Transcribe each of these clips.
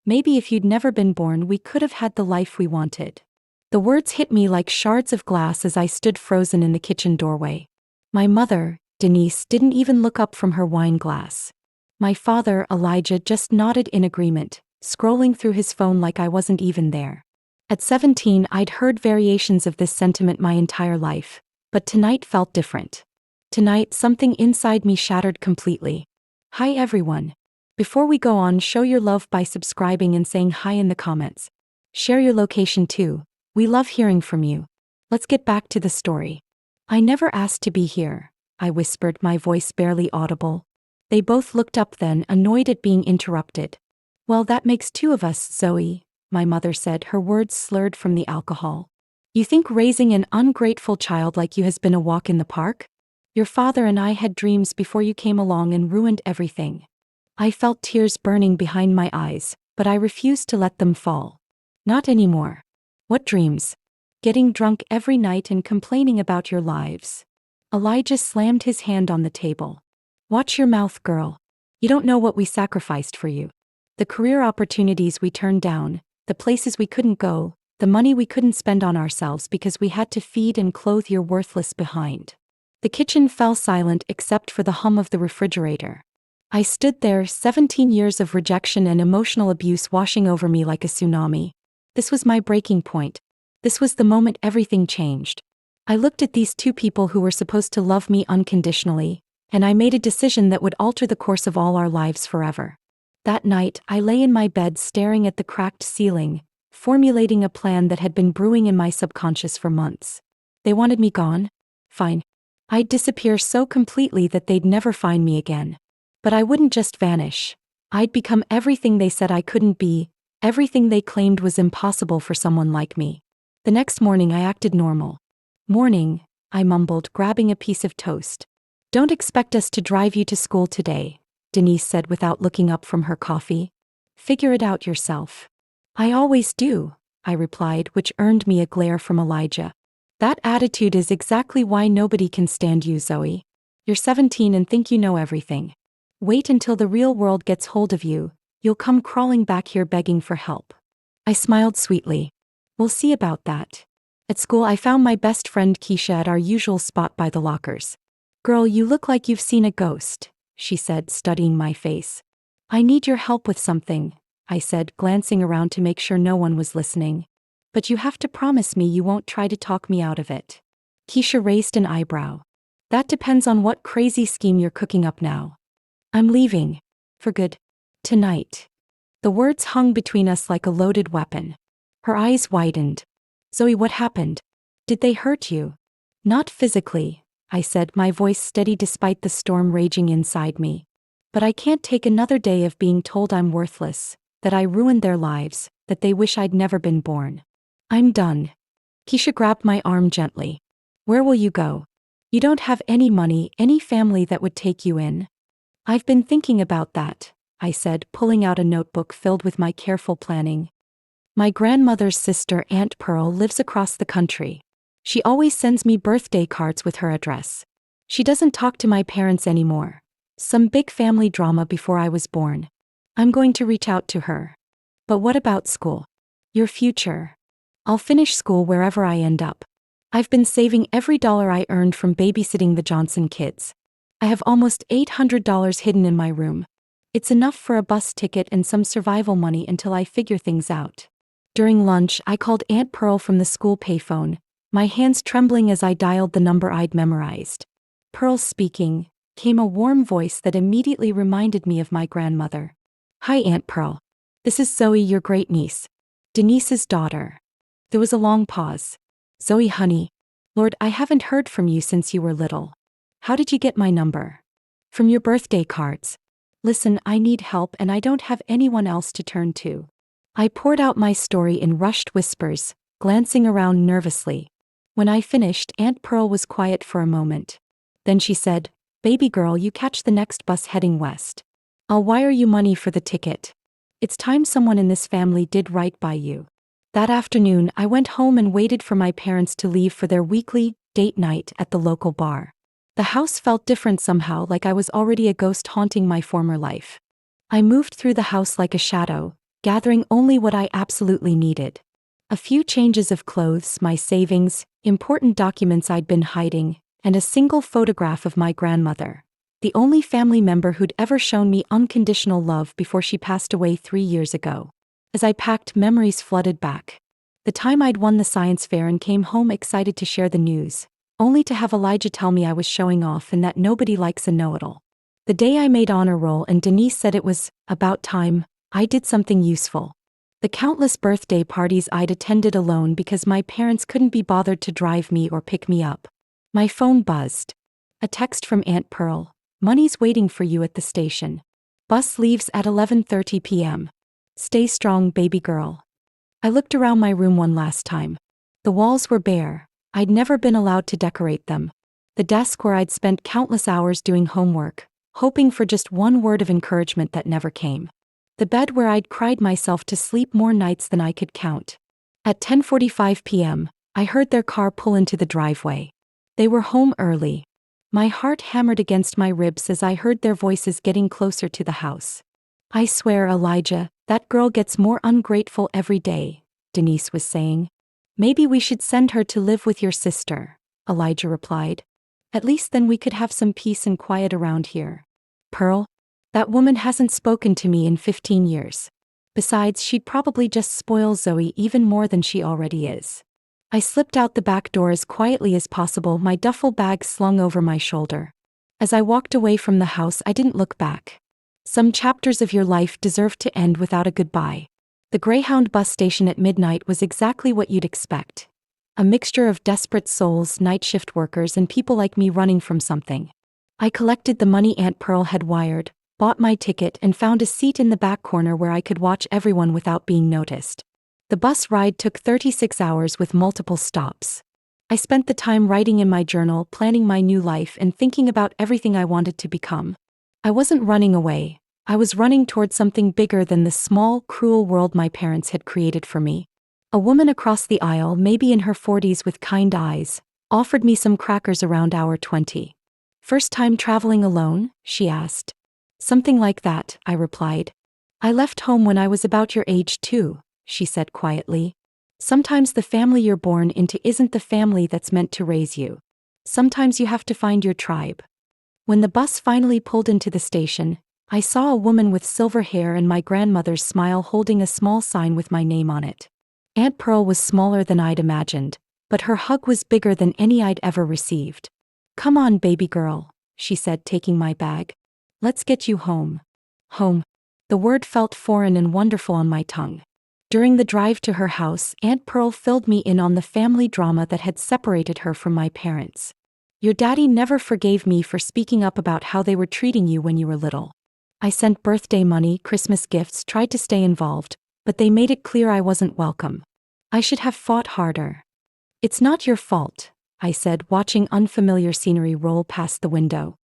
Maybe if you'd never been born, we could have had the life we wanted. The words hit me like shards of glass as I stood frozen in the kitchen doorway. My mother, Denise, didn't even look up from her wine glass. My father, Elijah, just nodded in agreement, scrolling through his phone like I wasn't even there. At 17, I'd heard variations of this sentiment my entire life, but tonight felt different. Tonight, something inside me shattered completely. Hi everyone. Before we go on, show your love by subscribing and saying hi in the comments. Share your location too. We love hearing from you. Let's get back to the story. I never asked to be here, I whispered, my voice barely audible. They both looked up then, annoyed at being interrupted. Well, that makes two of us, Zoe, my mother said, her words slurred from the alcohol. You think raising an ungrateful child like you has been a walk in the park? Your father and I had dreams before you came along and ruined everything. I felt tears burning behind my eyes, but I refused to let them fall. Not anymore. What dreams? Getting drunk every night and complaining about your lives. Elijah slammed his hand on the table. Watch your mouth, girl. You don't know what we sacrificed for you. The career opportunities we turned down, the places we couldn't go, the money we couldn't spend on ourselves because we had to feed and clothe your worthless behind. The kitchen fell silent except for the hum of the refrigerator. I stood there, 17 years of rejection and emotional abuse washing over me like a tsunami. This was my breaking point. This was the moment everything changed. I looked at these two people who were supposed to love me unconditionally, and I made a decision that would alter the course of all our lives forever. That night, I lay in my bed staring at the cracked ceiling, formulating a plan that had been brewing in my subconscious for months. They wanted me gone? Fine. I'd disappear so completely that they'd never find me again. But I wouldn't just vanish. I'd become everything they said I couldn't be, everything they claimed was impossible for someone like me. The next morning I acted normal. Morning, I mumbled, grabbing a piece of toast. Don't expect us to drive you to school today, Denise said without looking up from her coffee. Figure it out yourself. I always do, I replied, which earned me a glare from Elijah. That attitude is exactly why nobody can stand you, Zoe. You're 17 and think you know everything. Wait until the real world gets hold of you, you'll come crawling back here begging for help. I smiled sweetly. We'll see about that. At school I found my best friend Keisha at our usual spot by the lockers. Girl, you look like you've seen a ghost, she said, studying my face. I need your help with something, I said, glancing around to make sure no one was listening. But you have to promise me you won't try to talk me out of it. Keisha raised an eyebrow. That depends on what crazy scheme you're cooking up now. I'm leaving. For good. Tonight. The words hung between us like a loaded weapon. Her eyes widened. Zoe, what happened? Did they hurt you? Not physically, I said, my voice steady despite the storm raging inside me. But I can't take another day of being told I'm worthless, that I ruined their lives, that they wish I'd never been born. I'm done. Keisha grabbed my arm gently. Where will you go? You don't have any money, any family that would take you in. I've been thinking about that, I said, pulling out a notebook filled with my careful planning. My grandmother's sister, Aunt Pearl, lives across the country. She always sends me birthday cards with her address. She doesn't talk to my parents anymore. Some big family drama before I was born. I'm going to reach out to her. But what about school? Your future. I'll finish school wherever I end up. I've been saving every dollar I earned from babysitting the Johnson kids. I have almost $800 hidden in my room. It's enough for a bus ticket and some survival money until I figure things out. During lunch, I called Aunt Pearl from the school payphone, my hands trembling as I dialed the number I'd memorized. Pearl speaking, came a warm voice that immediately reminded me of my grandmother. Hi, Aunt Pearl. This is Zoe, your great niece. Denise's daughter. There was a long pause. Zoe, honey. Lord, I haven't heard from you since you were little. How did you get my number? From your birthday cards. Listen, I need help and I don't have anyone else to turn to. I poured out my story in rushed whispers, glancing around nervously. When I finished, Aunt Pearl was quiet for a moment. Then she said, Baby girl, you catch the next bus heading west. I'll wire you money for the ticket. It's time someone in this family did right by you. That afternoon, I went home and waited for my parents to leave for their weekly date night at the local bar. The house felt different somehow, like I was already a ghost haunting my former life. I moved through the house like a shadow, gathering only what I absolutely needed. A few changes of clothes, my savings, important documents I'd been hiding, and a single photograph of my grandmother, the only family member who'd ever shown me unconditional love before she passed away 3 years ago. As I packed, memories flooded back. The time I'd won the science fair and came home excited to share the news, only to have Elijah tell me I was showing off and that nobody likes a know-it-all. The day I made honor roll and Denise said it was about time I did something useful. The countless birthday parties I'd attended alone because my parents couldn't be bothered to drive me or pick me up. My phone buzzed. A text from Aunt Pearl. Money's waiting for you at the station. Bus leaves at 11:30 p.m. Stay strong, baby girl. I looked around my room one last time. The walls were bare. I'd never been allowed to decorate them. The desk where I'd spent countless hours doing homework, hoping for just one word of encouragement that never came. The bed where I'd cried myself to sleep more nights than I could count. At 10:45 p.m., I heard their car pull into the driveway. They were home early. My heart hammered against my ribs as I heard their voices getting closer to the house. I swear, Elijah, that girl gets more ungrateful every day, Denise was saying. Maybe we should send her to live with your sister, Elijah replied. At least then we could have some peace and quiet around here. Pearl? That woman hasn't spoken to me in 15 years. Besides, she'd probably just spoil Zoe even more than she already is. I slipped out the back door as quietly as possible, my duffel bag slung over my shoulder. As I walked away from the house, I didn't look back. Some chapters of your life deserved to end without a goodbye. The Greyhound bus station at midnight was exactly what you'd expect. A mixture of desperate souls, night shift workers, and people like me running from something. I collected the money Aunt Pearl had wired, bought my ticket, and found a seat in the back corner where I could watch everyone without being noticed. The bus ride took 36 hours with multiple stops. I spent the time writing in my journal, planning my new life, and thinking about everything I wanted to become. I wasn't running away. I was running toward something bigger than the small, cruel world my parents had created for me. A woman across the aisle, maybe in her 40s with kind eyes, offered me some crackers around hour 20. First time traveling alone? She asked. Something like that, I replied. I left home when I was about your age too, she said quietly. Sometimes the family you're born into isn't the family that's meant to raise you. Sometimes you have to find your tribe. When the bus finally pulled into the station, I saw a woman with silver hair and my grandmother's smile holding a small sign with my name on it. Aunt Pearl was smaller than I'd imagined, but her hug was bigger than any I'd ever received. Come on, baby girl, she said, taking my bag. Let's get you home. Home. The word felt foreign and wonderful on my tongue. During the drive to her house, Aunt Pearl filled me in on the family drama that had separated her from my parents. Your daddy never forgave me for speaking up about how they were treating you when you were little. I sent birthday money, Christmas gifts, tried to stay involved, but they made it clear I wasn't welcome. I should have fought harder. It's not your fault, I said, watching unfamiliar scenery roll past the window.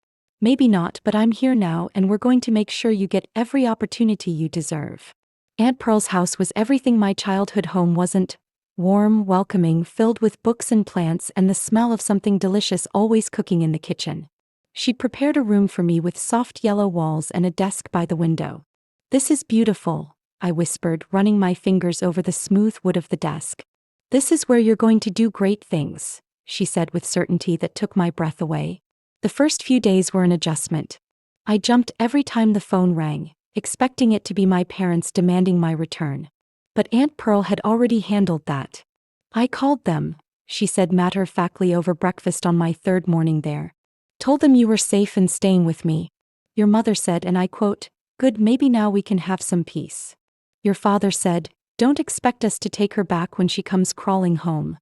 Maybe not, but I'm here now and we're going to make sure you get every opportunity you deserve. Aunt Pearl's house was everything my childhood home wasn't. Warm, welcoming, filled with books and plants and the smell of something delicious always cooking in the kitchen. She'd prepared a room for me with soft yellow walls and a desk by the window. This is beautiful, I whispered, running my fingers over the smooth wood of the desk. This is where you're going to do great things, she said with certainty that took my breath away. The first few days were an adjustment. I jumped every time the phone rang, expecting it to be my parents demanding my return. But Aunt Pearl had already handled that. I called them, she said matter-of-factly over breakfast on my third morning there. Told them you were safe and staying with me. Your mother said, and I quote, "Good, maybe now we can have some peace." Your father said, "Don't expect us to take her back when she comes crawling home."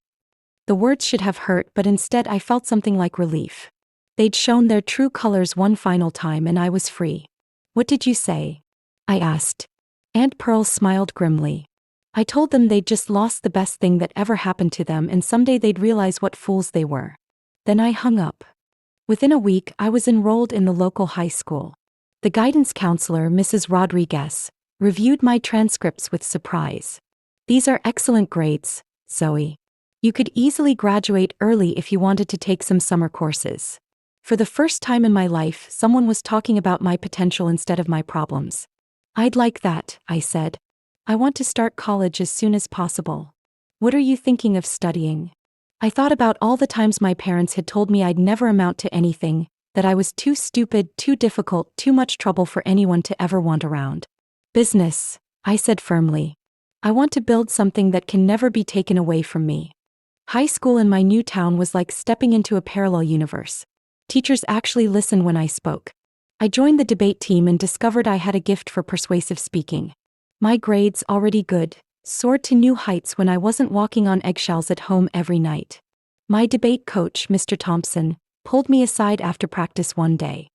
The words should have hurt, but instead I felt something like relief. They'd shown their true colors one final time and I was free. What did you say? I asked. Aunt Pearl smiled grimly. I told them they'd just lost the best thing that ever happened to them and someday they'd realize what fools they were. Then I hung up. Within a week, I was enrolled in the local high school. The guidance counselor, Mrs. Rodriguez, reviewed my transcripts with surprise. These are excellent grades, Zoe. You could easily graduate early if you wanted to take some summer courses. For the first time in my life, someone was talking about my potential instead of my problems. I'd like that, I said. I want to start college as soon as possible. What are you thinking of studying? I thought about all the times my parents had told me I'd never amount to anything, that I was too stupid, too difficult, too much trouble for anyone to ever want around. Business, I said firmly. I want to build something that can never be taken away from me. High school in my new town was like stepping into a parallel universe. Teachers actually listened when I spoke. I joined the debate team and discovered I had a gift for persuasive speaking. My grades, already good, soared to new heights when I wasn't walking on eggshells at home every night. My debate coach, Mr. Thompson, pulled me aside after practice one day.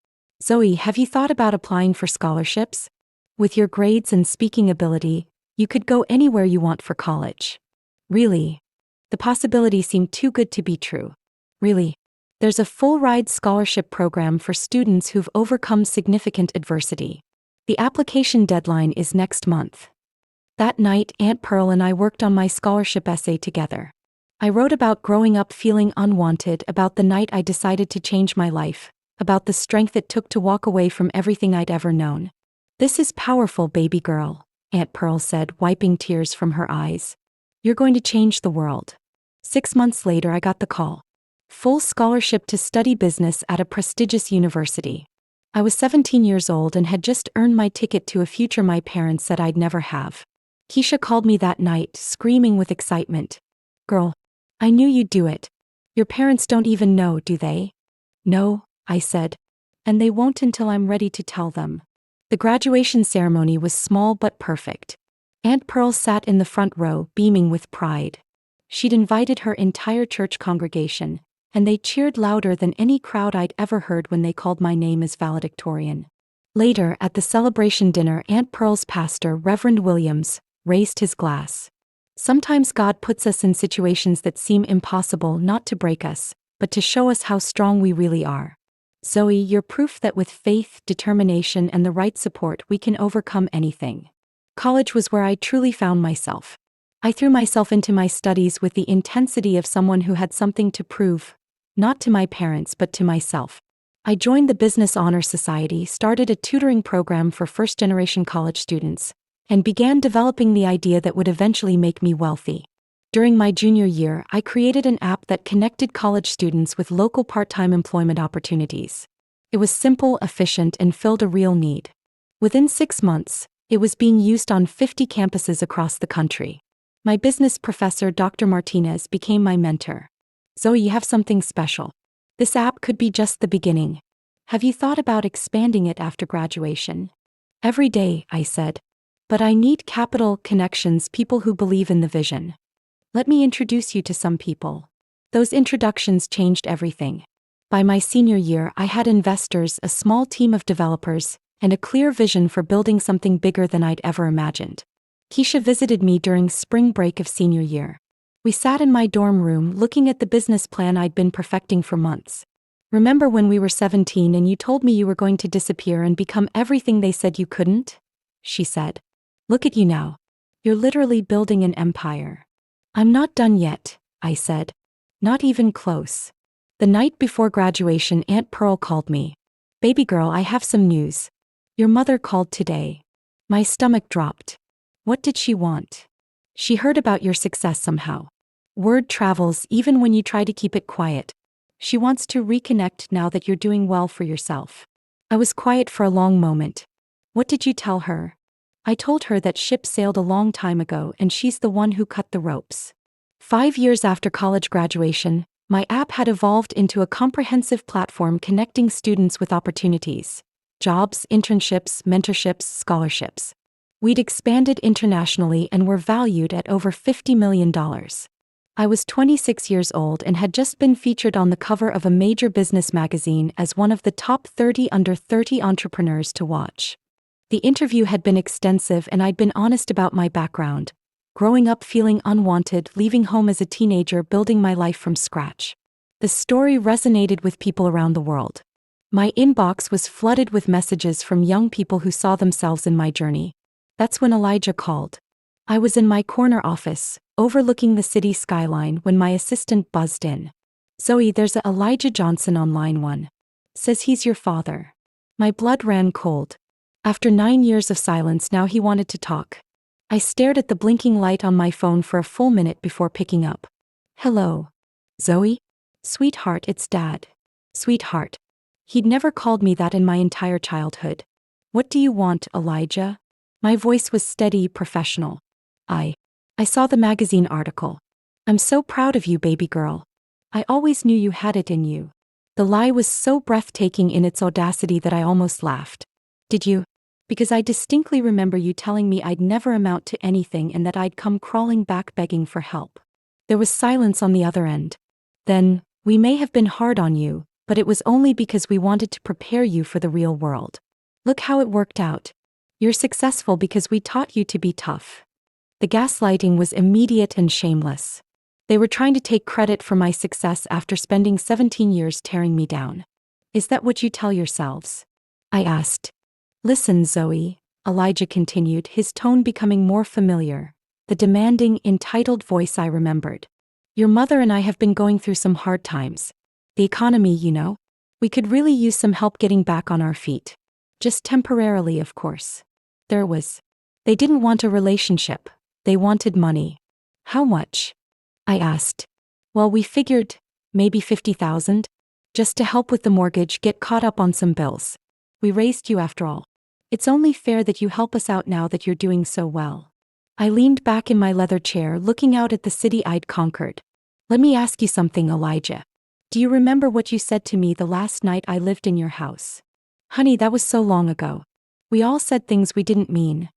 Zoe, have you thought about applying for scholarships? With your grades and speaking ability, you could go anywhere you want for college. Really? The possibility seemed too good to be true. Really? There's a full-ride scholarship program for students who've overcome significant adversity. The application deadline is next month. That night, Aunt Pearl and I worked on my scholarship essay together. I wrote about growing up feeling unwanted, about the night I decided to change my life, about the strength it took to walk away from everything I'd ever known. This is powerful, baby girl, Aunt Pearl said, wiping tears from her eyes. You're going to change the world. 6 months later, I got the call. Full scholarship to study business at a prestigious university. I was 17 years old and had just earned my ticket to a future my parents said I'd never have. Keisha called me that night, screaming with excitement. Girl, I knew you'd do it. Your parents don't even know, do they? No, I said. And they won't until I'm ready to tell them. The graduation ceremony was small but perfect. Aunt Pearl sat in the front row, beaming with pride. She'd invited her entire church congregation, and they cheered louder than any crowd I'd ever heard when they called my name as valedictorian. Later, at the celebration dinner, Aunt Pearl's pastor, Reverend Williams, raised his glass. Sometimes God puts us in situations that seem impossible, not to break us, but to show us how strong we really are. Zoe, you're proof that with faith, determination, and the right support, we can overcome anything. College was where I truly found myself. I threw myself into my studies with the intensity of someone who had something to prove, not to my parents but to myself. I joined the Business Honor Society, started a tutoring program for first-generation college students, and began developing the idea that would eventually make me wealthy. During my junior year, I created an app that connected college students with local part-time employment opportunities. It was simple, efficient, and filled a real need. Within 6 months, it was being used on 50 campuses across the country. My business professor, Dr. Martinez, became my mentor. Zoe, you have something special. This app could be just the beginning. Have you thought about expanding it after graduation? Every day, I said. But I need capital, connections, people who believe in the vision. Let me introduce you to some people. Those introductions changed everything. By my senior year, I had investors, a small team of developers, and a clear vision for building something bigger than I'd ever imagined. Keisha visited me during spring break of senior year. We sat in my dorm room looking at the business plan I'd been perfecting for months. Remember when we were 17 and you told me you were going to disappear and become everything they said you couldn't? She said. Look at you now. You're literally building an empire. I'm not done yet, I said. Not even close. The night before graduation, Aunt Pearl called me. Baby girl, I have some news. Your mother called today. My stomach dropped. What did she want? She heard about your success somehow. Word travels even when you try to keep it quiet. She wants to reconnect now that you're doing well for yourself. I was quiet for a long moment. What did you tell her? I told her that ship sailed a long time ago and she's the one who cut the ropes. 5 years after college graduation, my app had evolved into a comprehensive platform connecting students with opportunities. Jobs, internships, mentorships, scholarships. We'd expanded internationally and were valued at over $50 million. I was 26 years old and had just been featured on the cover of a major business magazine as one of the top 30 under 30 entrepreneurs to watch. The interview had been extensive and I'd been honest about my background. Growing up feeling unwanted, leaving home as a teenager, building my life from scratch. The story resonated with people around the world. My inbox was flooded with messages from young people who saw themselves in my journey. That's when Elijah called. I was in my corner office, overlooking the city skyline when my assistant buzzed in. Zoe, there's a Elijah Johnson on line 1. Says he's your father. My blood ran cold. After 9 years of silence, now he wanted to talk. I stared at the blinking light on my phone for a full minute before picking up. Hello. Zoe? Sweetheart, it's Dad. Sweetheart. He'd never called me that in my entire childhood. What do you want, Elijah? My voice was steady, professional. I saw the magazine article. I'm so proud of you, baby girl. I always knew you had it in you. The lie was so breathtaking in its audacity that I almost laughed. Did you? Because I distinctly remember you telling me I'd never amount to anything and that I'd come crawling back begging for help. There was silence on the other end. Then, we may have been hard on you, but it was only because we wanted to prepare you for the real world. Look how it worked out. You're successful because we taught you to be tough. The gaslighting was immediate and shameless. They were trying to take credit for my success after spending 17 years tearing me down. Is that what you tell yourselves? I asked. Listen, Zoe, Elijah continued, his tone becoming more familiar, the demanding, entitled voice I remembered. Your mother and I have been going through some hard times. The economy, you know. We could really use some help getting back on our feet. Just temporarily, of course. They didn't want a relationship. They wanted money. How much? I asked. Well, we figured, maybe 50,000? Just to help with the mortgage, get caught up on some bills. We raised you after all. It's only fair that you help us out now that you're doing so well. I leaned back in my leather chair, looking out at the city I'd conquered. Let me ask you something, Elijah. Do you remember what you said to me the last night I lived in your house? Honey, that was so long ago. We all said things we didn't mean.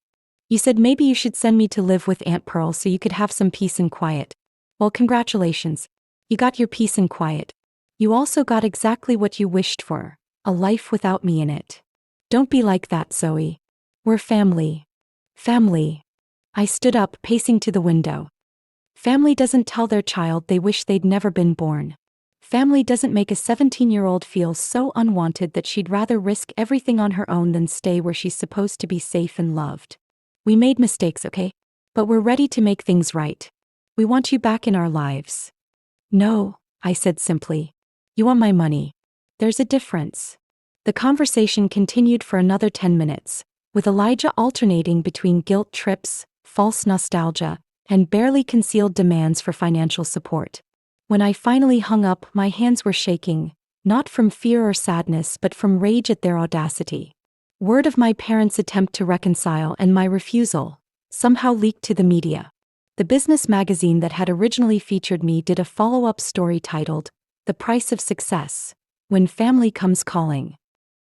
You said maybe you should send me to live with Aunt Pearl so you could have some peace and quiet. Well, congratulations. You got your peace and quiet. You also got exactly what you wished for, a life without me in it. Don't be like that, Zoe. We're family. Family. I stood up, pacing to the window. Family doesn't tell their child they wish they'd never been born. Family doesn't make a 17-year-old feel so unwanted that she'd rather risk everything on her own than stay where she's supposed to be safe and loved. We made mistakes, okay? But we're ready to make things right. We want you back in our lives. No, I said simply. You want my money. There's a difference. The conversation continued for another 10 minutes, with Elijah alternating between guilt trips, false nostalgia, and barely concealed demands for financial support. When I finally hung up, my hands were shaking, not from fear or sadness but from rage at their audacity. Word of my parents' attempt to reconcile and my refusal somehow leaked to the media. The business magazine that had originally featured me did a follow-up story titled, The Price of Success, When Family Comes Calling.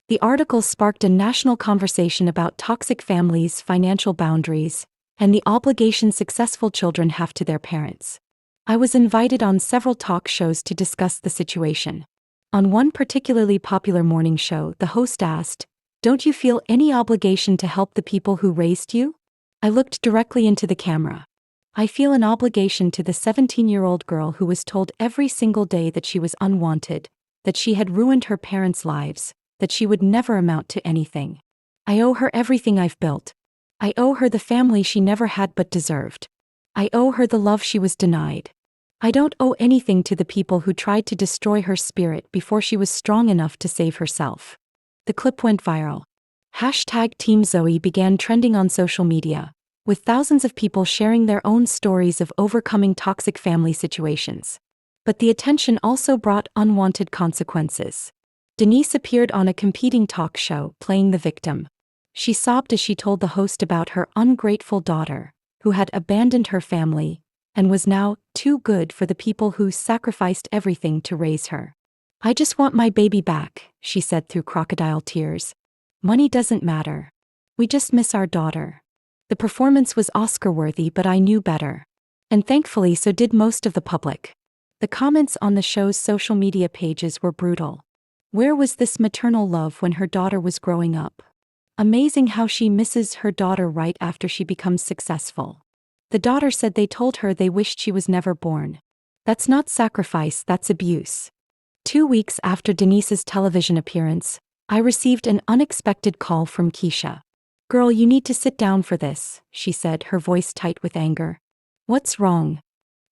The article sparked a national conversation about toxic families, financial boundaries, and the obligation successful children have to their parents. I was invited on several talk shows to discuss the situation. On one particularly popular morning show, the host asked, "Don't you feel any obligation to help the people who raised you?" I looked directly into the camera. I feel an obligation to the 17-year-old girl who was told every single day that she was unwanted, that she had ruined her parents' lives, that she would never amount to anything. I owe her everything I've built. I owe her the family she never had but deserved. I owe her the love she was denied. I don't owe anything to the people who tried to destroy her spirit before she was strong enough to save herself. The clip went viral. Hashtag Team Zoe began trending on social media, with thousands of people sharing their own stories of overcoming toxic family situations. But the attention also brought unwanted consequences. Denise appeared on a competing talk show, playing the victim. She sobbed as she told the host about her ungrateful daughter, who had abandoned her family, and was now too good for the people who sacrificed everything to raise her. "I just want my baby back," she said through crocodile tears. "Money doesn't matter. We just miss our daughter." The performance was Oscar-worthy, but I knew better. And thankfully so did most of the public. The comments on the show's social media pages were brutal. Where was this maternal love when her daughter was growing up? Amazing how she misses her daughter right after she becomes successful. The daughter said they told her they wished she was never born. That's not sacrifice, that's abuse. 2 weeks after Denise's television appearance, I received an unexpected call from Keisha. "Girl, you need to sit down for this," she said, her voice tight with anger. "What's wrong?"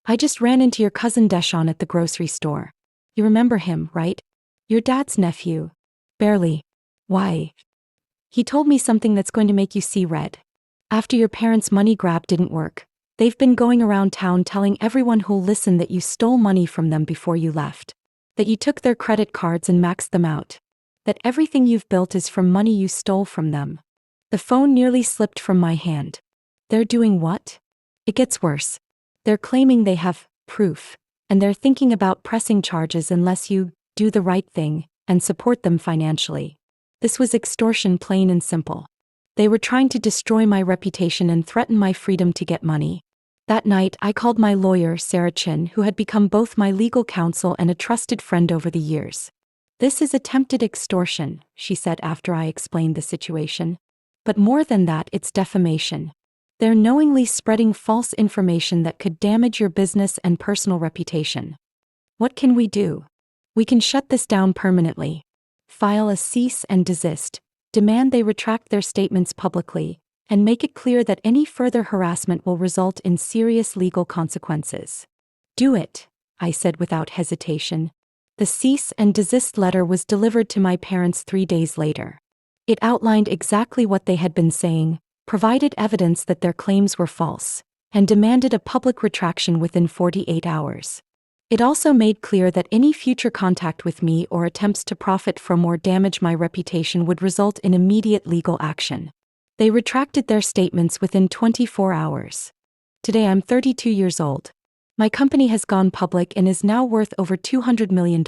"I just ran into your cousin Deshaun at the grocery store. You remember him, right? Your dad's nephew." "Barely." "Why?" "He told me something that's going to make you see red." After your parents' money grab didn't work, they've been going around town telling everyone who'll listen that you stole money from them before you left. That you took their credit cards and maxed them out. That everything you've built is from money you stole from them. The phone nearly slipped from my hand. They're doing what? It gets worse. They're claiming they have proof, and they're thinking about pressing charges unless you do the right thing and support them financially. This was extortion, plain and simple. They were trying to destroy my reputation and threaten my freedom to get money. That night, I called my lawyer, Sarah Chin, who had become both my legal counsel and a trusted friend over the years. "This is attempted extortion," she said after I explained the situation. "But more than that, it's defamation. They're knowingly spreading false information that could damage your business and personal reputation. What can we do? We can shut this down permanently. File a cease and desist, demand they retract their statements publicly, and make it clear that any further harassment will result in serious legal consequences." "Do it," I said without hesitation. The cease and desist letter was delivered to my parents 3 days later. It outlined exactly what they had been saying, provided evidence that their claims were false, and demanded a public retraction within 48 hours. It also made clear that any future contact with me or attempts to profit from or damage my reputation would result in immediate legal action. They retracted their statements within 24 hours. Today I'm 32 years old. My company has gone public and is now worth over $200 million.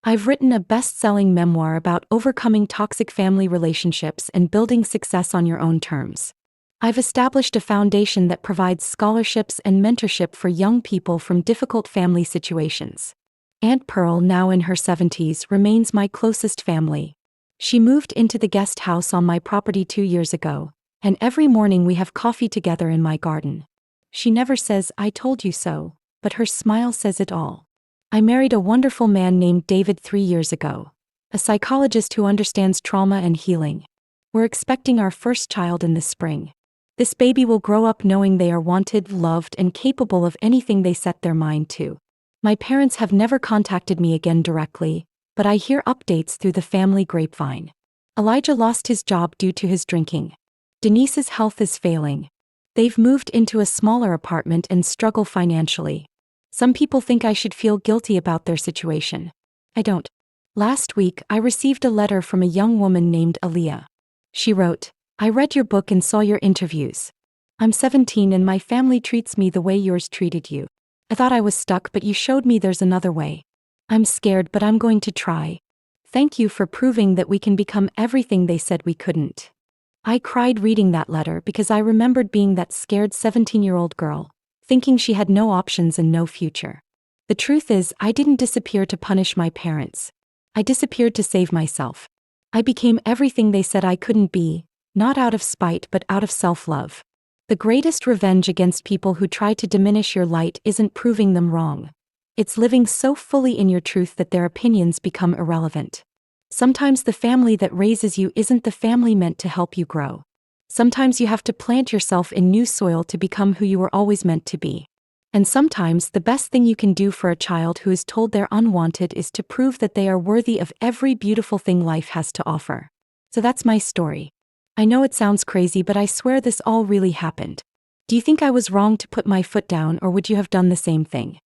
I've written a best-selling memoir about overcoming toxic family relationships and building success on your own terms. I've established a foundation that provides scholarships and mentorship for young people from difficult family situations. Aunt Pearl, now in her 70s, remains my closest family. She moved into the guest house on my property 2 years ago, and every morning we have coffee together in my garden. She never says, "I told you so," but her smile says it all. I married a wonderful man named David 3 years ago, a psychologist who understands trauma and healing. We're expecting our first child in the spring. This baby will grow up knowing they are wanted, loved, and capable of anything they set their mind to. My parents have never contacted me again directly, but I hear updates through the family grapevine. Elijah lost his job due to his drinking. Denise's health is failing. They've moved into a smaller apartment and struggle financially. Some people think I should feel guilty about their situation. I don't. Last week, I received a letter from a young woman named Aaliyah. She wrote, "I read your book and saw your interviews. I'm 17 and my family treats me the way yours treated you. I thought I was stuck, but you showed me there's another way. I'm scared, but I'm going to try. Thank you for proving that we can become everything they said we couldn't." I cried reading that letter because I remembered being that scared 17-year-old girl, thinking she had no options and no future. The truth is, I didn't disappear to punish my parents. I disappeared to save myself. I became everything they said I couldn't be, not out of spite but out of self-love. The greatest revenge against people who try to diminish your light isn't proving them wrong. It's living so fully in your truth that their opinions become irrelevant. Sometimes the family that raises you isn't the family meant to help you grow. Sometimes you have to plant yourself in new soil to become who you were always meant to be. And sometimes the best thing you can do for a child who is told they're unwanted is to prove that they are worthy of every beautiful thing life has to offer. So that's my story. I know it sounds crazy, but I swear this all really happened. Do you think I was wrong to put my foot down, or would you have done the same thing?